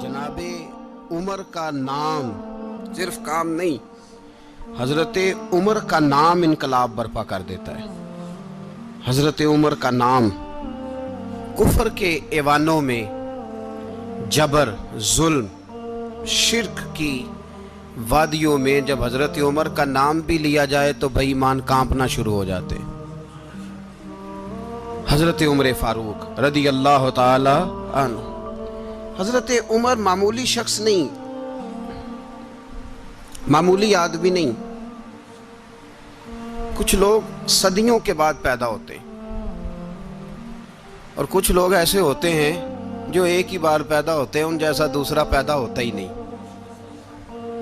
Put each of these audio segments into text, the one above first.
जनाब उमर का नाम सिर्फ काम नहीं, हजरत उमर का नाम इनकलाब बर्पा कर देता है। हजरत उमर का नाम कुफर के ऐवानों में, जबर, जुल्म, शिर्क की वादियों में जब हजरत उमर का नाम भी लिया जाए तो बेईमान कांपना शुरू हो जाते। हजरत उमर फारूक रदी अल्लाह ताला अन्हु। हजरत उमर मामूली शख्स नहीं, मामूली आदमी नहीं। कुछ लोग सदियों के बाद पैदा होते हैं और कुछ लोग ऐसे होते हैं जो एक ही बार पैदा होते हैं, उन जैसा दूसरा पैदा होता ही नहीं,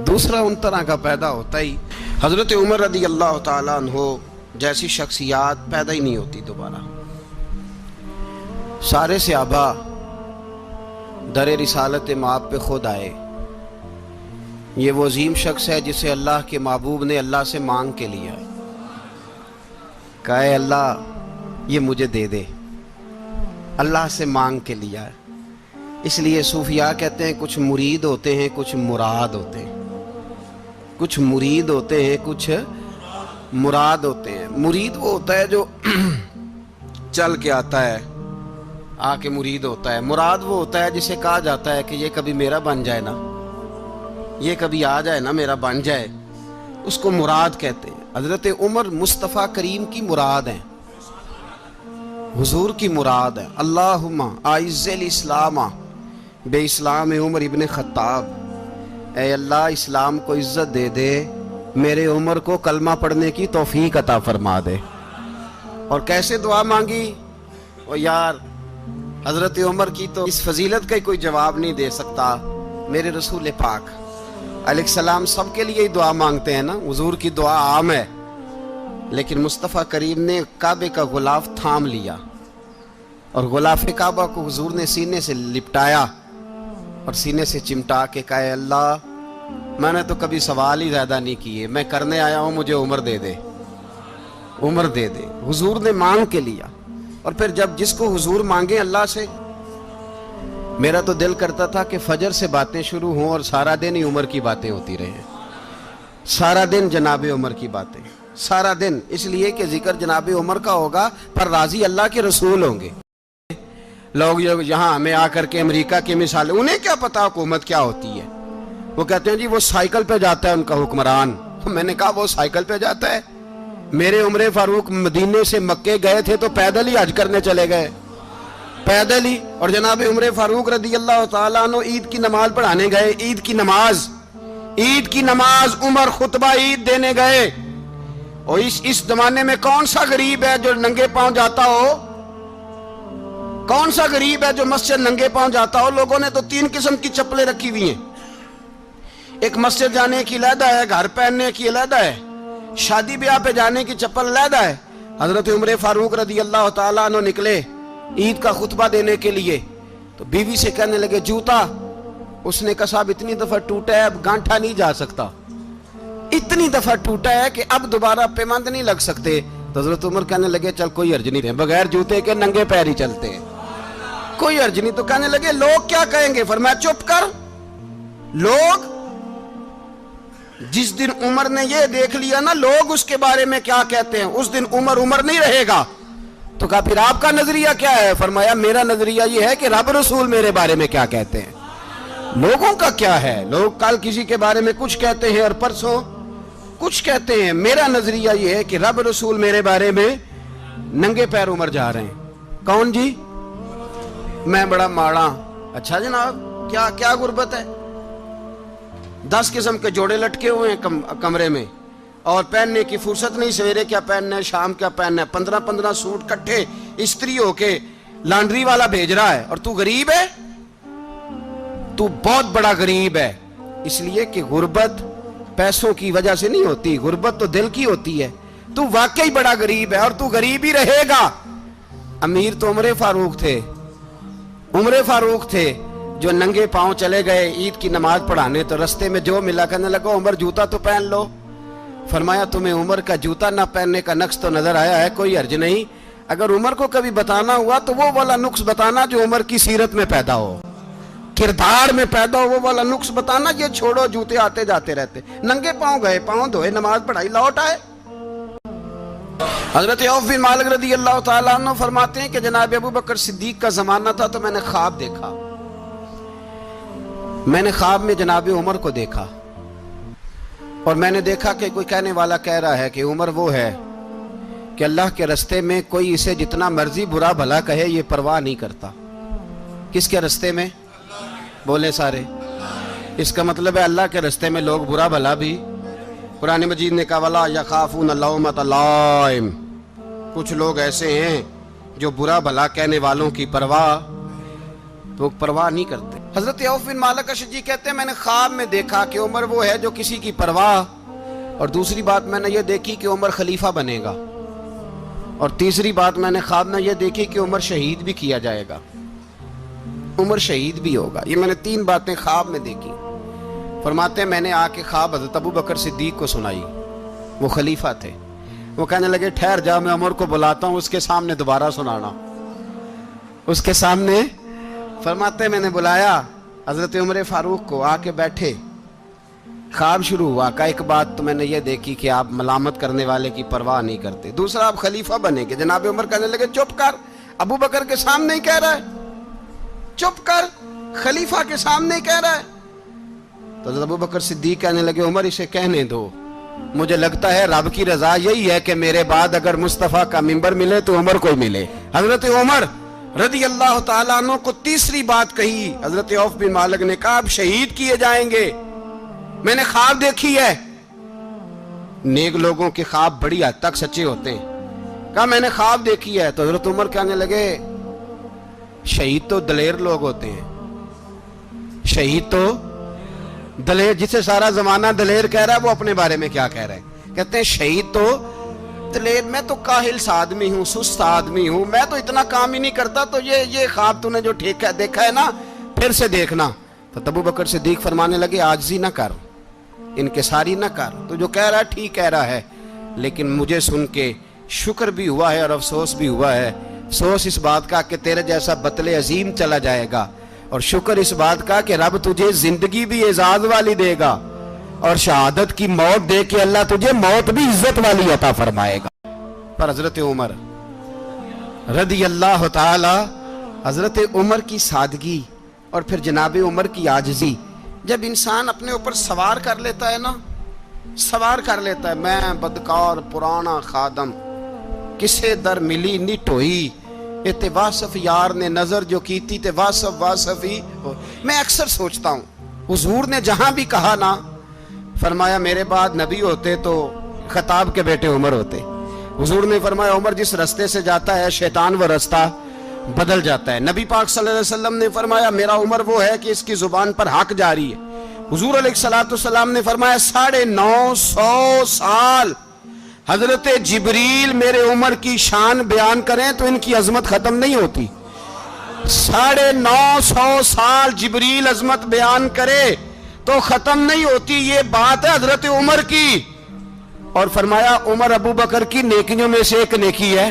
दूसरा उन तरह का पैदा होता ही। हजरत उमर रदी अल्लाह ताला अन्हु जैसी शख्सियत पैदा ही नहीं होती दोबारा। सारे सहाबा दर रिसालत माप पे खुद आए। ये वो अजीम शख्स है जिसे अल्लाह के महबूब ने अल्लाह से मांग के लिया है। कहा है अल्लाह ये मुझे दे दे, अल्लाह से मांग के लिया है। इसलिए सूफिया कहते हैं कुछ मुरीद होते हैं, कुछ मुराद होते हैं। कुछ मुरीद होते हैं, कुछ मुराद होते हैं। मुरीद वो होता है जो चल के आता है, आके मुरीद होता है। मुराद वो होता है जिसे कहा जाता है कि ये कभी मेरा बन जाए ना, ये कभी आ जाए ना, मेरा बन जाए, उसको मुराद कहते हैं। हजरत उमर मुस्तफ़ा करीम की मुराद है, हुजूर की मुराद है। अल्लाहुम्मा आइज़्ज़िल इस्लामा बे इस्लाम उमर इब्न खत्ताब। ऐ अल्लाह इस्लाम को इज्जत दे दे, मेरे उमर को कलमा पढ़ने की तौफीक अता फरमा दे। और कैसे दुआ मांगी? ओ यार, हजरत उमर की तो इस फजीलत का कोई जवाब नहीं दे सकता। मेरे रसूल पाक अलैहिस्सलाम सबके लिए ही दुआ मांगते हैं ना, हुजूर की दुआ आम है, लेकिन मुस्तफ़ा करीम ने काबे का गुलाफ थाम लिया और गुलाफ काबा को हुजूर ने सीने से लिपटाया और सीने से चिमटा के कहा, अल्लाह मैंने तो कभी सवाल ही ज़्यादा नहीं किए, मैं करने आया हूँ, मुझे उम्र दे दे, उम्र दे दे। हुजूर ने मांग के लिया। और फिर जब जिसको हुजूर मांगे अल्लाह से, मेरा तो दिल करता था कि फजर से बातें शुरू हों और सारा दिन ही उमर की बातें होती रहे, सारा दिन जनाब उमर की बातें, सारा दिन। इसलिए कि जिक्र जनाब उमर का होगा पर राजी अल्लाह के रसूल होंगे। लोग यहाँ हमें आकर के अमेरिका की मिसाल, उन्हें क्या पता हुकूमत क्या होती है। वो कहते हैं जी वो साइकिल पे जाता है उनका हुक्मरान। तो मैंने कहा वो साइकिल पे जाता है? मेरे उमर फारूक मदीने से मक्के गए थे तो पैदल ही हज करने चले गए, पैदल ही। और जनाब उमर फारूक रदी अल्लाह ताला अन्हु ईद की नमाज पढ़ाने गए। ईद की नमाज उमर खुतबा ईद देने गए। और इस जमाने में कौन सा गरीब है जो नंगे पांव जाता हो? कौन सा गरीब है जो मस्जिद नंगे पांव जाता हो? लोगों ने तो 3 किस्म की चप्पलें रखी हुई हैं। एक मस्जिद जाने की अलहदा है, घर पहनने की अलहदा है, शादी ब्याह पे जाने की चप्पल अलहदा है। हजरत उमर फारूक रदी अल्लाह ताला अन्हु निकले ईद का खुतबा देने के लिए, तो बीवी से कहने लगे जूता। उसने कहा साहब इतनी दफा टूटा है, अब गांठा नहीं जा सकता, इतनी दफा टूटा है कि अब दोबारा पेमंद नहीं लग सकते। तो हजरत उमर कहने लगे चल कोई अर्ज नहीं, बगैर जूते के नंगे पैर ही चलते हैं, कोई अर्ज नहीं। तो कहने लगे लोग क्या कहेंगे? फरमाया चुप कर। लोग जिस दिन उमर ने ये देख लिया ना लोग उसके बारे में क्या कहते हैं, उस दिन उमर उमर नहीं रहेगा। तो कहा फिर आपका नजरिया क्या है? फरमाया मेरा नजरिया ये है कि रब रसूल मेरे बारे में क्या कहते हैं। लोगों का क्या है? लोग कल किसी के बारे में कुछ कहते हैं और परसों कुछ कहते हैं। मेरा नजरिया ये है कि रब रसूल मेरे बारे में नंगे पैर उमर जा रहे हैं। कौन जी? मैं बड़ा माड़ा। अच्छा जनाब, क्या क्या गुर्बत है? 10 किस्म के जोड़े लटके हुए हैं कमरे में और पहनने की फुर्सत नहीं। सवेरे क्या पहनना है, शाम क्या पहनना है, 15-15 सूट इकट्ठे इस्त्री होके लॉन्ड्री वाला भेज रहा है। और तू गरीब है, तू बहुत बड़ा गरीब है। इसलिए कि गुर्बत पैसों की वजह से नहीं होती, गुर्बत तो दिल की होती है। तू वाकई बड़ा गरीब है और तू गरीब ही रहेगा। अमीर तो उमर फारूक थे, उमर फारूक थे जो नंगे पांव चले गए ईद की नमाज पढ़ाने। तो रास्ते में जो मिला कहने लगा उमर जूता तो पहन लो। फरमाया तुम्हें उमर का जूता ना पहनने का नक्श तो नजर आया है, कोई अर्ज नहीं। अगर उमर को कभी बताना हुआ तो वो वाला नुक्स बताना जो उमर की सीरत में पैदा हो। किरदार में पैदा हो वो वाला नुक्स बताना, ये छोड़ो, जूते आते जाते रहते, नंगे पांव गए, पांव धोए, नमाज पढ़ाई, लौट आए। हजरत औफ बिन मालिक रदी अल्लाह ताला अन्हु फरमाते हैं कि जनाब अबू बकर सिद्दीक का जमाना था तो मैंने ख्वाब देखा। मैंने ख्वाब में जनाब उमर को देखा और मैंने देखा कि कोई कहने वाला कह रहा है कि उमर वो है कि अल्लाह के रास्ते में कोई इसे जितना मर्जी बुरा भला कहे ये परवाह नहीं करता। किसके रास्ते में? बोले सारे। इसका मतलब है अल्लाह के रास्ते में लोग बुरा भला भी, कुरान मजीद ने कहा वला यखाफून लौमत लाइम, कुछ लोग ऐसे हैं जो बुरा भला कहने वालों की परवाह नहीं करते। हजरत औफ बिन मालिक अशजी कहते हैं मैंने ख्वाब में देखा कि उमर वो है जो किसी की परवाह, और दूसरी बात मैंने ये देखी कि उमर खलीफा बनेगा, और तीसरी बात मैंने ख्वाब में ये देखी कि उमर शहीद भी किया जाएगा, उमर शहीद भी होगा। ये मैंने तीन बातें ख्वाब में देखी। फरमाते हैं मैंने आके ख्वाब हज़रत अबू बकर सिद्दीक को सुनाई, वो खलीफा थे। वो कहने लगे ठहर जा, मैं उमर को बुलाता हूँ, उसके सामने दोबारा सुनाना, उसके सामने। फरमाते हैं मैंने बुलाया हज़रत उमर फारूक को, आके बैठे, ख्वाब शुरू हुआ। का एक बात तो मैंने ये देखी कि आप मलामत करने वाले की परवाह नहीं करते, दूसरा आप खलीफा बनेंगे। जनाब उमर कहने लगे चुप कर, अबू बकर के सामने ही कह रहा है, चुप कर, खलीफा के सामने ही कह रहा है। तो अबू बकर सिद्दीक कहने लगे उमर इसे कहने दो, मुझे लगता है रब की रजा यही है कि मेरे बाद अगर मुस्तफा का मिंबर मिले तो उमर को मिले। हजरत उमर रदी अल्लाह ताला अन्हु को तीसरी बात कही। हजरत औफ बिन मालिक ने कहा अब शहीद किए जाएंगे, मैंने ख्वाब देखी है। नेक लोगों के ख्वाब बड़ी हद तक सच्चे होते हैं। कहा मैंने ख्वाब देखी है। तो हजरत उमर कहने लगे शहीद तो दलेर लोग होते हैं, शहीद तो दलेर, जिसे सारा जमाना दलेर कह रहा है वो अपने बारे में क्या कह रहे हैं? कहते हैं शहीद तो दलेर, मैं तो काहिल सा आदमी हूँ, सुस्त आदमी हूँ, मैं तो इतना काम ही नहीं करता, तो ये ख्वाब तूने जो देखा है ना फिर से देखना। तो अबू बकर सिद्दीक फरमाने लगे आजिज़ी ना कर, इनकिसारी ना कर, तो जो कह रहा है ठीक कह रहा है, लेकिन मुझे सुन के शुक्र भी हुआ है और अफसोस भी हुआ है। अफसोस इस बात का कि तेरे जैसा बतले अजीम चला जाएगा, और शुक्र इस बात का कि रब तुझे जिंदगी भी एजाज वाली देगा और शहादत की मौत दे के अल्लाह तुझे मौत भी इज्जत वाली अता फरमाएगा। पर हजरत उमर रदी अल्लाह ताला, हजरत उमर की सादगी और फिर जनाब उमर की आजिज़ी, जब इंसान अपने ऊपर सवार कर लेता है ना, सवार कर लेता है, मैं बदकार पुराना खादम किसे दर मिली निट होई, इते वासफ यार ने नजर जो की थी ते वासफ वासफ ही हो। मैं अक्सर सोचता हूँ हुजूर ने जहां भी कहा ना, फरमाया मेरे बाद नबी होते तो खताब के बेटे उमर होते। हुजूर ने फरमाया उमर जिस रास्ते से जाता है शैतान वो रास्ता बदल जाता है। नबी पाक सल्लल्लाहु अलैहि वसल्लम ने फरमाया मेरा उमर वो है कि इसकी जुबान पर हक जारी है। हुजूर अलैहिस्सलाम ने फरमाया 950 साल हजरत जिब्रील मेरे उमर की शान बयान करें तो इनकी अजमत खत्म नहीं होती। 950 साल जिब्रील अजमत बयान करे तो खत्म नहीं होती। ये बात है हजरत उमर की। और फरमाया उमर अबू बकर की नेकियों में से एक नेकी है,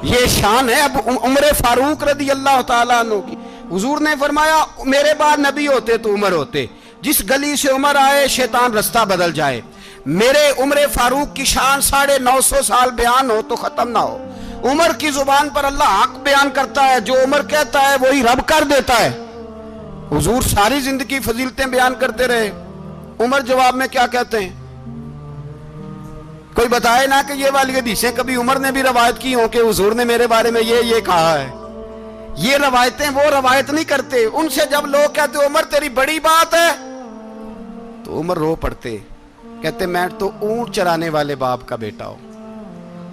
ये शान है अब उमर फारूक रदी अल्लाह ताला अन्हु की। हुजूर ने फरमाया मेरे बाद नबी होते तो उमर होते, जिस गली से उमर आए शैतान रास्ता बदल जाए। मेरे उमर फारूक की शान 950 साल बयान हो तो खत्म ना हो। उमर की जुबान पर अल्लाह हक बयान करता है, जो उमर कहता है वही रब कर देता है। हुजूर सारी जिंदगी फजीलतें बयान करते रहे, उमर जवाब में क्या कहते हैं? कोई बताए ना कि ये वाली हदीसें कभी उमर ने भी रवायत की हो कि हुजूर ने मेरे बारे में ये कहा है। ये रवायतें वो रवायत नहीं करते। उनसे जब लोग कहते उमर तेरी बड़ी बात है तो उमर रो पड़ते, कहते मैं तो ऊंट चराने वाले बाप का बेटा हूं,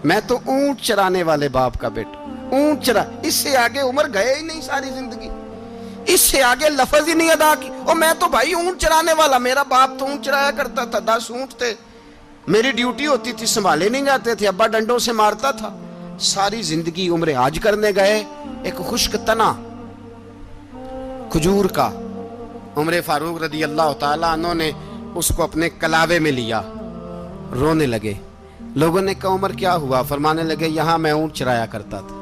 मैं तो ऊंट चराने वाले बाप का बेटा, ऊंट चरा। इससे आगे उमर गए ही नहीं सारी जिंदगी, इससे आगे लफ्ज ही नहीं अदा की। और मैं तो भाई ऊंट चराने वाला, मेरा बाप तो ऊंट चराया करता था, 10 ऊंट थे, मेरी ड्यूटी होती थी, संभाले नहीं जाते थे, अब्बा डंडों से मारता था। सारी जिंदगी उम्र हाज करने गए, एक खुश्क तना खजूर का उमर फारूक रदी अल्लाह ताला अन्हु ने उसको अपने कलावे में लिया, रोने लगे। लोगों ने कहा उमर क्या हुआ? फरमाने लगे यहाँ मैं ऊंट चराया करता था,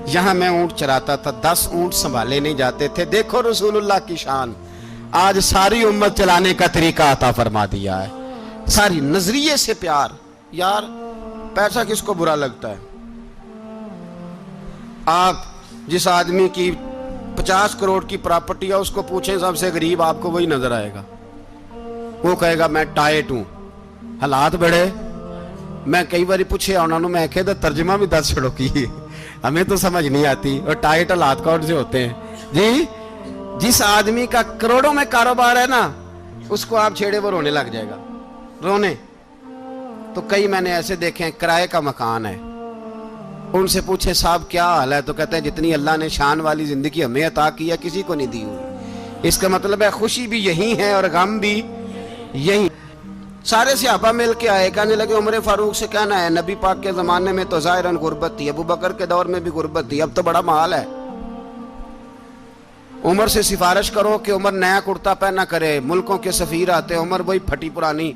یہاں میں اونٹ چراتا تھا، 10 اونٹ سنبھالے نہیں جاتے تھے، دیکھو رسول اللہ کی شان، آج ساری امت چلانے کا طریقہ عطا فرما دیا ہے، ساری نظریے سے پیار۔ یار پیسہ کس کو برا لگتا ہے؟ آپ جس آدمی کی 50 کروڑ کی پراپرٹی ہے اس کو پوچھیں سب سے غریب، آپ کو وہی نظر آئے گا، وہ کہے گا میں ٹائٹ ہوں، حالات بڑے۔ میں کئی باری پوچھے انہوں نے، میں کہتا ترجمہ بھی 10 چھڑوں کی، ہمیں تو سمجھ نہیں آتی، اور ٹائٹ حالات کون سے ہوتے ہیں جی؟ جس آدمی کا کروڑوں میں کاروبار ہے نا، اس کو آپ چھیڑے وہ رونے لگ جائے گا، رونے۔ تو کئی میں نے ایسے دیکھے ہیں کرائے کا مکان ہے، ان سے پوچھے صاحب کیا حال ہے، تو کہتے ہیں جتنی اللہ نے شان والی زندگی ہمیں عطا کی ہے کسی کو نہیں دی ہوئی۔ اس کا مطلب ہے خوشی بھی یہی ہے اور غم بھی یہی۔ سارے صحابہ مل کے آئے، کہنے لگے عمر فاروق سے کہنا ہے نبی پاک کے زمانے میں تو ظاہراً غربت تھی، ابو بکر کے دور میں بھی غربت تھی، اب تو بڑا مال ہے، عمر سے سفارش کرو کہ عمر نیا کرتا پہنا کرے۔ ملکوں کے سفیر آتے، عمر وہی پھٹی پرانی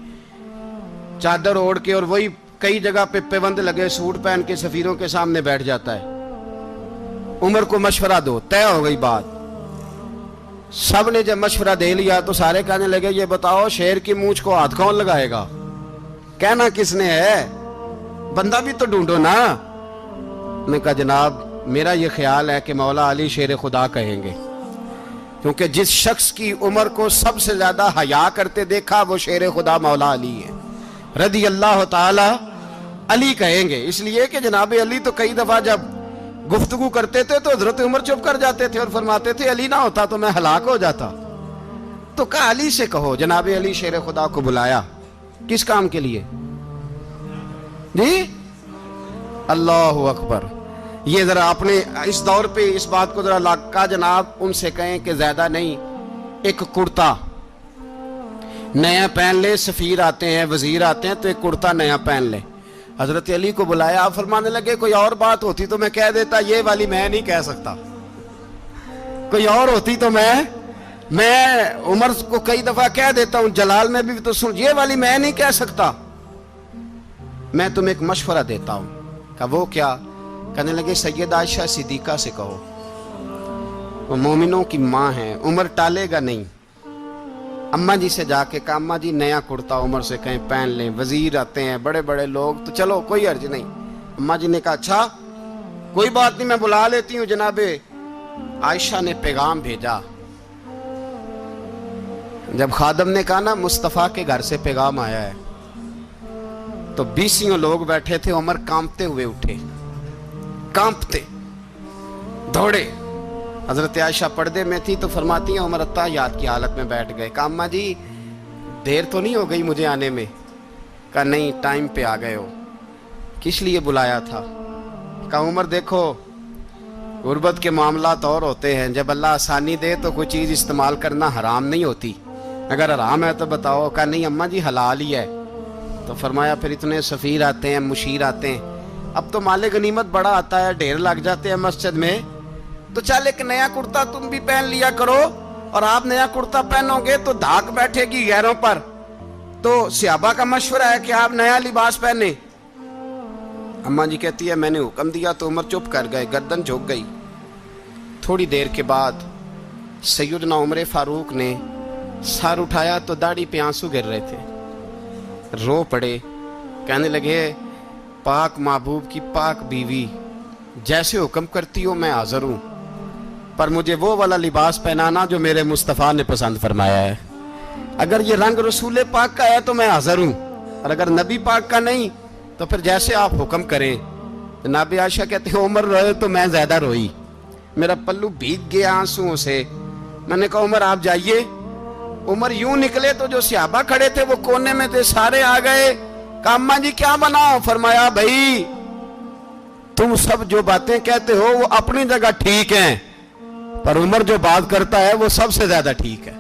چادر اوڑھ کے اور وہی کئی جگہ پہ پیوند لگے سوٹ پہن کے سفیروں کے سامنے بیٹھ جاتا ہے۔ عمر کو مشورہ دو، طے ہو گئی بات۔ سب نے جب مشورہ دے لیا تو سارے کہنے لگے یہ بتاؤ شیر کی مونچھ کو ہاتھ کون لگائے گا؟ کہنا کس نے ہے؟ بندہ بھی تو ڈھونڈو نا۔ نے کہا جناب میرا یہ خیال ہے کہ مولا علی شیر خدا کہیں گے، کیونکہ جس شخص کی عمر کو سب سے زیادہ حیا کرتے دیکھا وہ شیر خدا مولا علی ہے رضی اللہ تعالی علی کہیں گے، اس لیے کہ جناب علی تو کئی دفعہ جب گفتگو کرتے تھے تو حضرت عمر چپ کر جاتے تھے اور فرماتے تھے علی نہ ہوتا تو میں ہلاک ہو جاتا۔ تو کہا علی سے کہو، جناب علی شیر خدا کو بلایا، کس کام کے لیے جی؟ اللہ اکبر۔ یہ ذرا آپ نے اس دور پہ اس بات کو ذرا کہا جناب ان سے کہیں کہ زیادہ نہیں، ایک کرتا نیا پہن لے، سفیر آتے ہیں وزیر آتے ہیں تو ایک کرتا نیا پہن لے۔ حضرت علی کو بلایا، آپ فرمانے لگے کوئی اور بات ہوتی تو میں کہہ دیتا، یہ والی میں نہیں کہہ سکتا، کوئی اور ہوتی تو میں عمر کو کئی دفعہ کہہ دیتا ہوں، جلال میں بھی تو سن، یہ والی میں نہیں کہہ سکتا، میں تمہیں ایک مشورہ دیتا ہوں۔ کہا وہ کیا؟ کہنے لگے سید عائشہ صدیقہ سے کہو، وہ مومنوں کی ماں ہیں، عمر ٹالے گا نہیں۔ اماں جی سے جا کے کہا اماں جی نیا کرتا عمر سے کہیں پہن لیں، وزیر آتے ہیں بڑے بڑے لوگ تو چلو کوئی حرج نہیں۔ اماں جی نے کہا اچھا کوئی بات نہیں میں بلا لیتی ہوں۔ جناب عائشہ نے پیغام بھیجا، جب خادم نے کہا نا مصطفیٰ کے گھر سے پیغام آیا ہے، تو 20 لوگ بیٹھے تھے، عمر کانپتے ہوئے اٹھے، کانپتے دوڑے۔ حضرت عائشہ پردے میں تھی تو فرماتی ہیں عمر اتحیات کی حالت میں بیٹھ گئے۔ کہا اماں جی دیر تو نہیں ہو گئی مجھے آنے میں؟ کہا نہیں ٹائم پہ آ گئے ہو، کس لیے بلایا تھا؟ کہا عمر دیکھو غربت کے معاملات اور ہوتے ہیں، جب اللہ آسانی دے تو کوئی چیز استعمال کرنا حرام نہیں ہوتی، اگر حرام ہے تو بتاؤ۔ کہا نہیں اماں جی حلال ہی ہے۔ تو فرمایا پھر اتنے سفیر آتے ہیں مشیر آتے ہیں، اب تو مال غنیمت بڑا آتا ہے، ڈھیر لگ جاتے ہیں مسجد میں، تو چل ایک نیا کرتا تم بھی پہن لیا کرو، اور آپ نیا کرتا پہنو گے تو دھاک بیٹھے گی غیروں پر۔ تو صحابہ کا مشورہ ہے کہ آپ نیا لباس پہنے۔ اماں جی کہتی ہے میں نے حکم دیا تو عمر چپ کر گئے، گردن جھک گئی۔ تھوڑی دیر کے بعد سیدنا عمر فاروق نے سر اٹھایا تو داڑھی پہ آنسو گر رہے تھے، رو پڑے، کہنے لگے پاک محبوب کی پاک بیوی جیسے حکم کرتی ہو میں حاضر ہوں، پر مجھے وہ والا لباس پہنانا جو میرے مصطفیٰ نے پسند فرمایا ہے، اگر یہ رنگ رسول پاک کا ہے تو میں حاضر ہوں، اور اگر نبی پاک کا نہیں تو پھر جیسے آپ حکم کریں۔ جناب عائشہ کہتے ہیں عمر روئے تو میں زیادہ روئی، میرا پلو بھیگ گیا آنسوؤں سے۔ میں نے کہا عمر آپ جائیے۔ عمر یوں نکلے تو جو صحابہ کھڑے تھے وہ کونے میں تھے، سارے آ گئے۔ کہا اماں جی کیا بناؤ؟ فرمایا بھائی تم سب جو باتیں کہتے ہو وہ اپنی جگہ ٹھیک ہیں، پر عمر جو بات کرتا ہے وہ سب سے زیادہ ٹھیک ہے۔